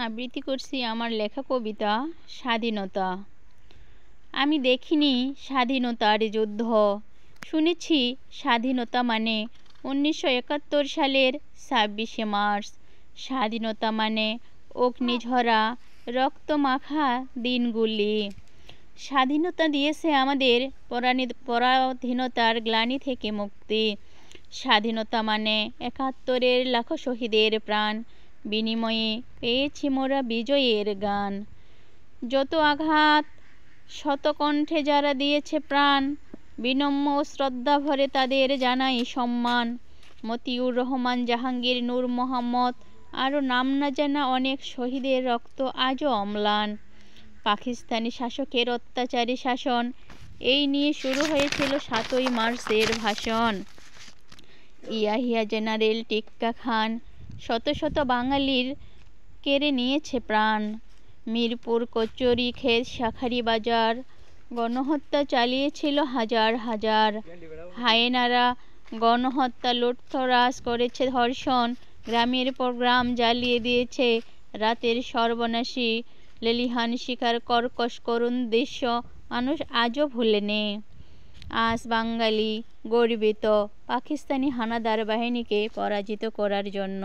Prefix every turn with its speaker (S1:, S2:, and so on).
S1: আবৃত্তি করছি আমার লেখা কবিতা স্বাধীনতা। আমি দেখিনি স্বাধীনতার যুদ্ধ, শুনেছি স্বাধীনতা মানে 1971 সালের 26শে মার্চ। স্বাধীনতা মানে অগ্নিঝরা রক্তমাখা দিনগুলি। স্বাধীনতা দিয়েছে আমাদের পরাধীনতার গ্লানি থেকে মুক্তি। স্বাধীনতা মানে 71-এর লাখো শহীদের প্রাণ বিনিময়ে পেয়েছি মোরা বিজয়ের গান। যত আঘাত শত কণ্ঠে যারা দিয়েছে প্রাণ, বিনম্র শ্রদ্ধা ভরে তাদের জানাই সম্মান। মতিউর রহমান, জাহাঙ্গীর, নূর মোহাম্মদ, আরও নাম না জানা অনেক শহীদের রক্ত আজও অম্লান। পাকিস্তানি শাসকের অত্যাচারী শাসন, এই নিয়ে শুরু হয়েছিল 7ই মার্চের ভাষণ। ইয়াহিয়া জেনারেল টিক্কা খান শত শত বাঙালির কেড়ে নিয়েছে প্রাণ। মিরপুর, কচুরি ক্ষেত, শাঁখারী বাজার গণহত্যা চালিয়েছিল হাজার হাজার। হায়েনারা গণহত্যা, লুঠতরাজ করেছে, ধর্ষণ, গ্রামের পর গ্রাম জ্বালিয়ে দিয়েছে। রাতের সর্বনাশী লেলিহান শিকার, কর্কশ করুণ দৃশ্য মানুষ আজও ভুলেনি। আজ বাঙালি গর্বিত পাকিস্তানি হানাদার বাহিনীকে পরাজিত করার জন্য।